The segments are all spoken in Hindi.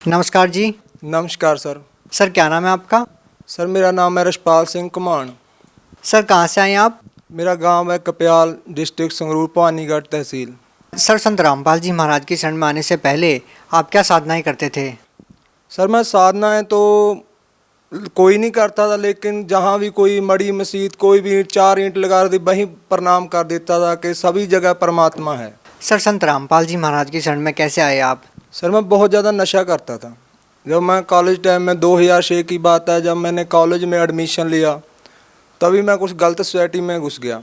नमस्कार जी। नमस्कार सर। सर क्या नाम है आपका? सर मेरा नाम है रशपाल सिंह कुमाण। सर कहाँ से आए हैं आप? मेरा गांव है कपयाल, डिस्ट्रिक्ट संगरूर, पानीगढ़ तहसील। सर संत रामपाल जी महाराज की शरण में आने से पहले आप क्या साधनाएं करते थे? सर मैं साधनाएं तो कोई नहीं करता था, लेकिन जहाँ भी कोई मड़ी मस्जिद कोई भी चार ईंट लगा दी वहीं प्रणाम कर देता था कि सभी जगह परमात्मा है। सर संत रामपाल जी महाराज की शरण में कैसे आए आप? सर मैं बहुत ज़्यादा नशा करता था। जब मैं कॉलेज टाइम में 2006 की बात है, जब मैंने कॉलेज में एडमिशन लिया तभी मैं कुछ गलत सोसाइटी में घुस गया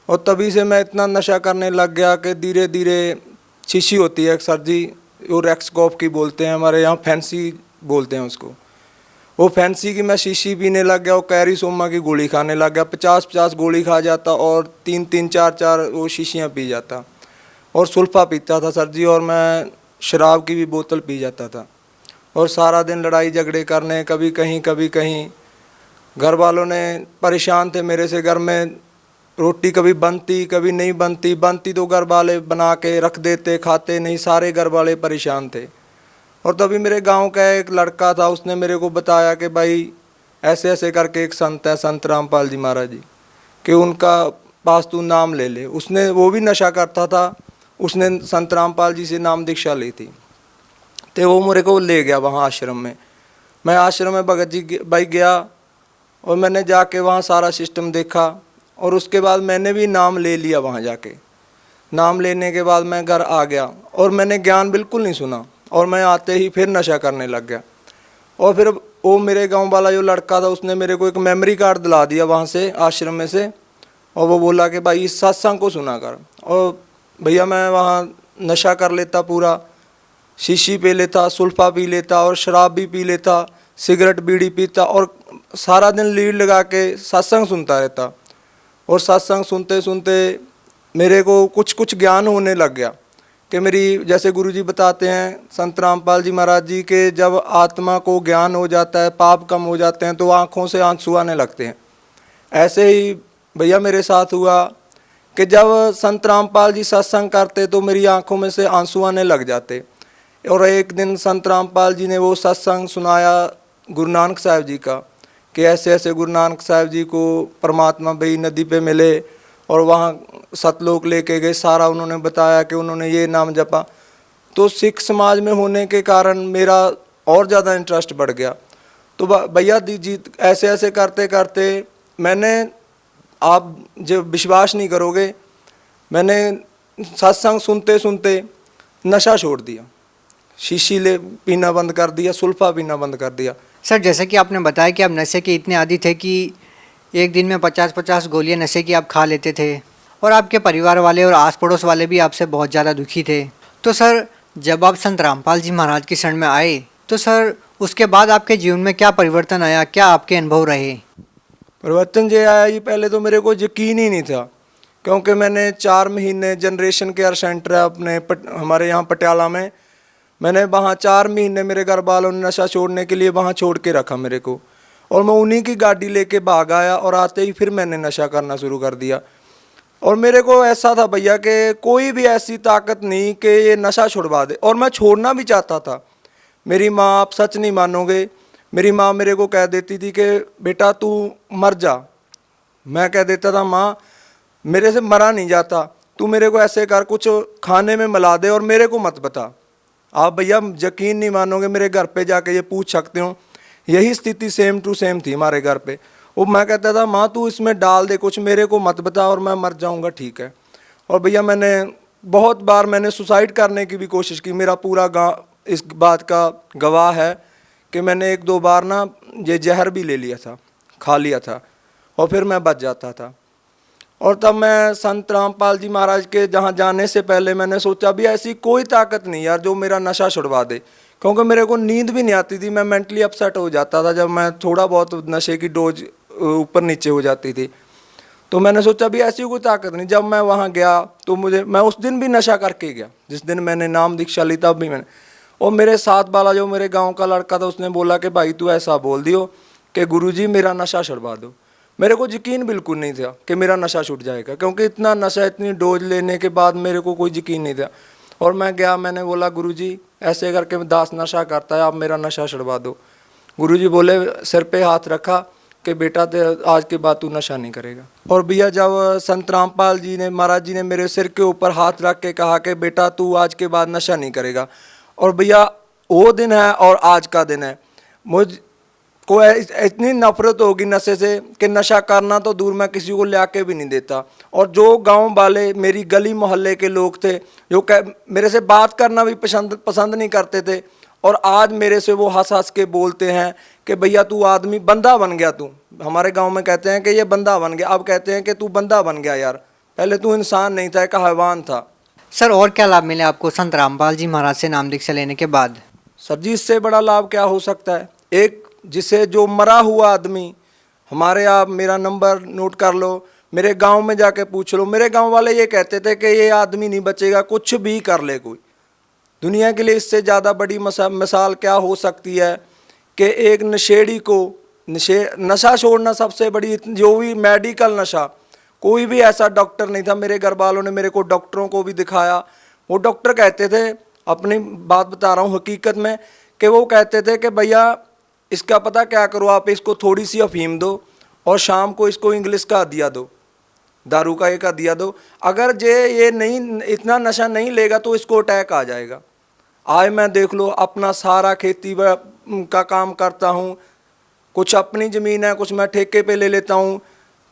और तभी से मैं इतना नशा करने लग गया कि धीरे धीरे शीशी होती है सर जी, वो रेक्सकॉफ की बोलते हैं, हमारे यहाँ फैंसी बोलते हैं उसको। वो फैंसी की मैं शीशी पीने लग गया और कैरी सोमा की गोली खाने लग गया। 50-50 गोली खा जाता और 3-3 4-4 वो शीशियाँ पी जाता और सुल्फा पीता था सर जी, और मैं शराब की भी बोतल पी जाता था और सारा दिन लड़ाई झगड़े करने, कभी कहीं कभी कहीं। घर वालों ने परेशान थे मेरे से। घर में रोटी कभी बनती कभी नहीं बनती, बनती तो घर वाले बना के रख देते, खाते नहीं, सारे घर वाले परेशान थे। और तभी मेरे गांव का एक लड़का था, उसने मेरे को बताया कि भाई ऐसे ऐसे करके एक संत है, संत रामपाल जी महाराज जी, कि उनका पास तू नाम ले ले। उसने, वो भी नशा करता था, उसने संत रामपाल जी से नाम दीक्षा ली थी, तो वो मेरे को ले गया वहाँ आश्रम में। मैं आश्रम में भगत जी भाई गया और मैंने जाके वहाँ सारा सिस्टम देखा और उसके बाद मैंने भी नाम ले लिया वहाँ जाके। नाम लेने के बाद मैं घर आ गया और मैंने ज्ञान बिल्कुल नहीं सुना और मैं आते ही फिर नशा करने लग गया। और फिर वो मेरे गांव वाला जो लड़का था उसने मेरे को एक मेमोरी कार्ड दिला दिया वहाँ से, आश्रम में से, और वो बोला कि भाई इस सत्संग को सुना कर। और भैया मैं वहाँ नशा कर लेता पूरा, शीशी पी लेता, सुल्फा पी लेता और शराब भी पी लेता, सिगरेट बीड़ी पीता और सारा दिन लीड लगा के सत्संग सुनता रहता। और सत्संग सुनते सुनते मेरे को कुछ कुछ ज्ञान होने लग गया कि मेरी, जैसे गुरुजी बताते हैं संत रामपाल जी महाराज जी के, जब आत्मा को ज्ञान हो जाता है, पाप कम हो जाते हैं तो आँखों से आंसू आने लगते हैं। ऐसे ही भैया मेरे साथ हुआ कि जब संत रामपाल जी सत्संग करते तो मेरी आंखों में से आंसू आने लग जाते। और एक दिन संत रामपाल जी ने वो सत्संग सुनाया गुरु नानक साहब जी का, कि ऐसे ऐसे गुरु नानक साहब जी को परमात्मा भाई नदी पे मिले और वहाँ सतलोक लेके गए। सारा उन्होंने बताया कि उन्होंने ये नाम जपा। तो सिख समाज में होने के कारण मेरा और ज़्यादा इंटरेस्ट बढ़ गया। तो भैया जी ऐसे ऐसे करते करते मैंने, आप जो विश्वास नहीं करोगे, मैंने सत्संग सुनते सुनते नशा छोड़ दिया, शीशी ले पीना बंद कर दिया, सुल्फा पीना बंद कर दिया। सर जैसे कि आपने बताया कि आप नशे के इतने आदी थे कि एक दिन में 50-50 गोलियां नशे की आप खा लेते थे और आपके परिवार वाले और आस पड़ोस वाले भी आपसे बहुत ज़्यादा दुखी थे। तो सर जब आप संत रामपाल जी महाराज की शरण में आए तो सर उसके बाद आपके जीवन में क्या परिवर्तन आया, क्या आपके अनुभव रहे? परिवर्तन जो आया, ये पहले तो मेरे को यकीन ही नहीं था, क्योंकि मैंने 4 महीने जनरेशन केयर सेंटर है अपने हमारे यहाँ पटियाला में, मैंने वहाँ 4 महीने मेरे घर वालों ने नशा छोड़ने के लिए वहाँ छोड़ के रखा मेरे को, और मैं उन्हीं की गाड़ी लेके भाग आया और आते ही फिर मैंने नशा करना शुरू कर दिया। और मेरे को ऐसा था भैया कि कोई भी ऐसी ताकत नहीं कि ये नशा छुड़वा दे, और मैं छोड़ना भी चाहता था। मेरी माँ, आप सच नहीं मानोगे, मेरी माँ मेरे को कह देती थी कि बेटा तू मर जा। मैं कह देता था माँ मेरे से मरा नहीं जाता, तू मेरे को ऐसे कर, कुछ खाने में मिला दे और मेरे को मत बता। आप भैया यकीन नहीं मानोगे, मेरे घर पे जाके ये पूछ सकते हो, यही स्थिति सेम टू सेम थी हमारे घर पे। वो मैं कहता था माँ तू इसमें डाल दे कुछ, मेरे को मत बता और मैं मर जाऊँगा, ठीक है। और भैया मैंने बहुत बार मैंने सुसाइड करने की भी कोशिश की। मेरा पूरा गाँव इस बात का गवाह है कि मैंने 1-2 बार ना ये जहर भी ले लिया था, खा लिया था, और फिर मैं बच जाता था। और तब मैं संत रामपाल जी महाराज के जहाँ जाने से पहले मैंने सोचा भी ऐसी कोई ताकत नहीं यार जो मेरा नशा छुड़वा दे, क्योंकि मेरे को नींद भी नहीं आती थी, मैं मेंटली अपसेट हो जाता था जब मैं थोड़ा बहुत नशे की डोज ऊपर नीचे हो जाती थी। तो मैंने सोचा भी ऐसी कोई ताकत नहीं। जब मैं वहाँ गया तो मैं उस दिन भी नशा करके गया, जिस दिन मैंने नाम दीक्षा ली तब भी मैंने। और मेरे साथ वाला जो मेरे गांव का लड़का था उसने बोला कि भाई तू ऐसा बोल दियो कि गुरुजी मेरा नशा छुड़वा दो। मेरे को यकीन बिल्कुल नहीं था कि मेरा नशा छूट जाएगा, क्योंकि इतना नशा, इतनी डोज लेने के बाद मेरे को कोई यकीन नहीं था। और मैं गया, मैंने बोला गुरुजी ऐसे करके दास नशा करता है, आप मेरा नशा छुड़वा दो। गुरुजी बोले, सिर पे हाथ रखा कि बेटा ते आज के बाद तू नशा नहीं करेगा। और भैया जब संत रामपाल जी ने, महाराज जी ने मेरे सिर के ऊपर हाथ रख के कहा कि बेटा तू आज के बाद नशा नहीं करेगा, और भैया वो दिन है और आज का दिन है, मुझ को इतनी नफरत होगी नशे से कि नशा करना तो दूर, मैं किसी को ले आके भी नहीं देता। और जो गांव वाले, मेरी गली मोहल्ले के लोग थे जो मेरे से बात करना भी पसंद नहीं करते थे, और आज मेरे से वो हंस हंस के बोलते हैं कि भैया तू आदमी बंदा बन गया, तू हमारे गांव में कहते हैं कि ये बंदा बन गया, अब कहते हैं कि तू बंदा बन गया यार, पहले तू इंसान नहीं था, एक हैवान था। सर और क्या लाभ मिले आपको संत रामपाल जी महाराज से नाम दीक्षा लेने के बाद? सर जी इससे बड़ा लाभ क्या हो सकता है। एक जिसे जो मरा हुआ आदमी, हमारे, आप मेरा नंबर नोट कर लो, मेरे गांव में जाके पूछ लो, मेरे गांव वाले ये कहते थे कि ये आदमी नहीं बचेगा, कुछ भी कर ले कोई। दुनिया के लिए इससे ज़्यादा बड़ी मिसाल क्या हो सकती है कि एक नशेड़ी को नशा छोड़ना सबसे बड़ी, जो भी मेडिकल नशा, कोई भी ऐसा डॉक्टर नहीं था, मेरे घर वालों ने मेरे को डॉक्टरों को भी दिखाया, वो डॉक्टर कहते थे, अपनी बात बता रहा हूँ हकीकत में, कि वो कहते थे कि भैया इसका पता क्या करो, आप इसको थोड़ी सी अफीम दो और शाम को इसको इंग्लिश का दिया दो, दारू का एक दिया दो, अगर ये नहीं, इतना नशा नहीं लेगा तो इसको अटैक आ जाएगा। आज मैं देख लो अपना सारा खेती का काम करता हूँ, कुछ अपनी ज़मीन है, कुछ मैं ठेके पे ले लेता हूँ,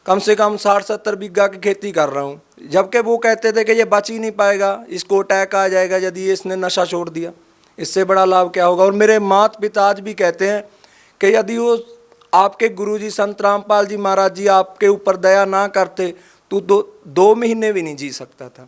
कम से कम 60-70 बीघा की खेती कर रहा हूँ, जबकि वो कहते थे कि ये बच ही नहीं पाएगा, इसको अटैक आ जाएगा यदि इसने नशा छोड़ दिया। इससे बड़ा लाभ क्या होगा। और मेरे माता पिता आज भी कहते हैं कि यदि वो आपके गुरुजी संत रामपाल जी महाराज जी आपके ऊपर दया ना करते तो दो महीने भी नहीं जी सकता था।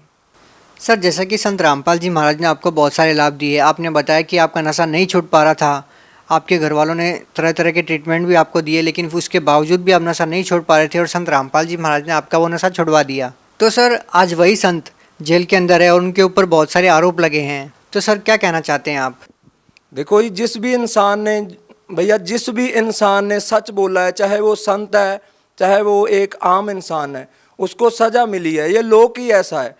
सर जैसा कि संत रामपाल जी महाराज ने आपको बहुत सारे लाभ दिए, आपने बताया कि आपका नशा नहीं छूट पा रहा था, आपके घर वालों ने तरह तरह के ट्रीटमेंट भी आपको दिए, लेकिन उसके बावजूद भी आप नशा नहीं छोड़ पा रहे थे और संत रामपाल जी महाराज ने आपका वो नशा छुड़वा दिया। तो सर आज वही संत जेल के अंदर है और उनके ऊपर बहुत सारे आरोप लगे हैं, तो सर क्या कहना चाहते हैं आप? देखो ये जिस भी इंसान ने, भैया जिस भी इंसान ने सच बोला है, चाहे वो संत है चाहे वो एक आम इंसान है, उसको सज़ा मिली है। ये लोक ही ऐसा है।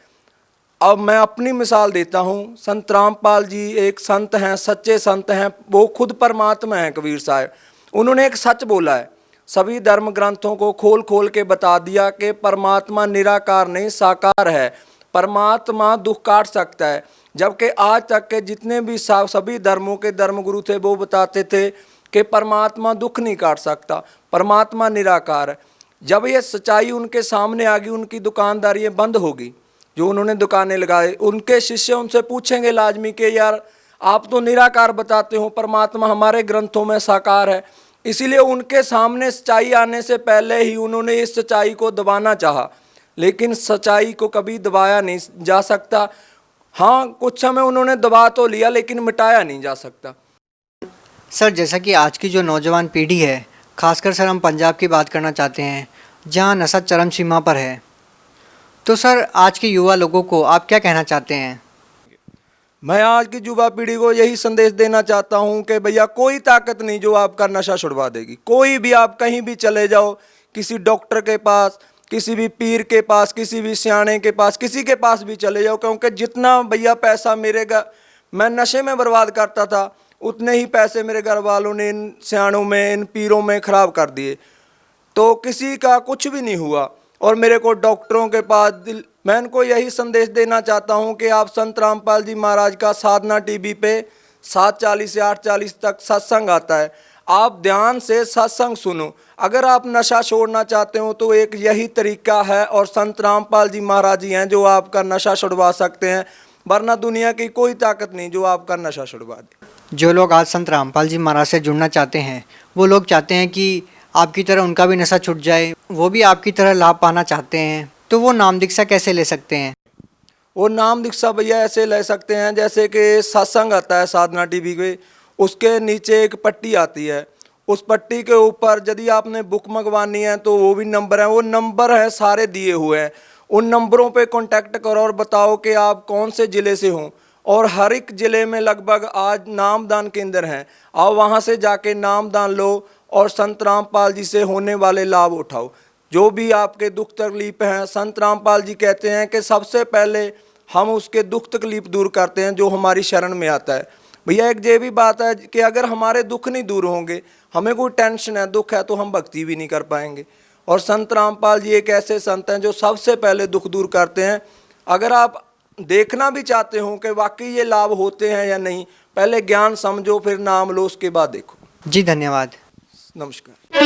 अब मैं अपनी मिसाल देता हूँ, संत रामपाल जी एक संत हैं, सच्चे संत हैं, वो खुद परमात्मा हैं कबीर साहब। उन्होंने एक सच बोला है, सभी धर्म ग्रंथों को खोल खोल के बता दिया कि परमात्मा निराकार नहीं साकार है, परमात्मा दुख काट सकता है। जबकि आज तक के जितने भी सभी धर्मों के धर्मगुरु थे वो बताते थे कि परमात्मा दुख नहीं काट सकता, परमात्मा निराकार है। जब ये सच्चाई उनके सामने आ गई, उनकी दुकानदारी बंद होगी, जो उन्होंने दुकानें लगाए, उनके शिष्य उनसे पूछेंगे लाजमी कि यार आप तो निराकार बताते हो, परमात्मा हमारे ग्रंथों में साकार है। इसीलिए उनके सामने सच्चाई आने से पहले ही उन्होंने इस सच्चाई को दबाना चाहा, लेकिन सच्चाई को कभी दबाया नहीं जा सकता। हाँ, कुछ समय उन्होंने दबा तो लिया लेकिन मिटाया नहीं जा सकता। सर जैसा कि आज की जो नौजवान पीढ़ी है, खासकर सर हम पंजाब की बात करना चाहते हैं जहां नशा चरम सीमा पर है, तो सर आज के युवा लोगों को आप क्या कहना चाहते हैं? मैं आज की युवा पीढ़ी को यही संदेश देना चाहता हूं कि भैया कोई ताकत नहीं जो आपका नशा छुड़वा देगी। कोई भी, आप कहीं भी चले जाओ, किसी डॉक्टर के पास, किसी भी पीर के पास, किसी भी सियाने के पास, किसी के पास भी चले जाओ, क्योंकि जितना भैया पैसा मैं नशे में बर्बाद करता था, उतने ही पैसे मेरे घर वालों ने इन सियानों में, इन पीरों में ख़राब कर दिए, तो किसी का कुछ भी नहीं हुआ। और मेरे को डॉक्टरों के पास मैं इनको यही संदेश देना चाहता हूं कि आप संत रामपाल जी महाराज का साधना टीवी पे 7:40 से 8:40 तक सत्संग आता है, आप ध्यान से सत्संग सुनो। अगर आप नशा छोड़ना चाहते हो तो एक यही तरीका है, और संत रामपाल जी महाराज जी हैं जो आपका नशा छुड़वा सकते हैं, वरना दुनिया की कोई ताकत नहीं जो आपका नशा छुड़वा दे। जो लोग आज संत रामपाल जी महाराज से जुड़ना चाहते हैं, वो लोग चाहते हैं कि आपकी तरह उनका भी नशा छूट जाए, वो भी आपकी तरह लाभ पाना चाहते हैं, तो वो नाम दीक्षा कैसे ले सकते हैं? वो नाम दीक्षा भैया ऐसे ले सकते हैं जैसे कि सत्संग आता है साधना टीवी पे, उसके नीचे एक पट्टी आती है, उस पट्टी के ऊपर यदि आपने बुक मंगवानी है तो वो भी नंबर है, वो नंबर है सारे दिए हुए हैं, उन नंबरों पे कांटेक्ट करो और बताओ कि आप कौन से ज़िले से हों। और हर एक ज़िले में लगभग आज नामदान केंद्र हैं, आप वहाँ से जाके नामदान लो और संत रामपाल जी से होने वाले लाभ उठाओ। जो भी आपके दुख तकलीफ हैं, संत रामपाल जी कहते हैं कि सबसे पहले हम उसके दुख तकलीफ दूर करते हैं जो हमारी शरण में आता है। भैया एक ये भी बात है कि अगर हमारे दुख नहीं दूर होंगे, हमें कोई टेंशन है, दुख है, तो हम भक्ति भी नहीं कर पाएंगे। और संत रामपाल जी एक ऐसे संत हैं जो सबसे पहले दुख दूर करते हैं। अगर आप देखना भी चाहते हो कि वाकई ये लाभ होते हैं या नहीं, पहले ज्ञान समझो, फिर नाम लो, उसके बाद देखो। जी धन्यवाद। नमस्कार।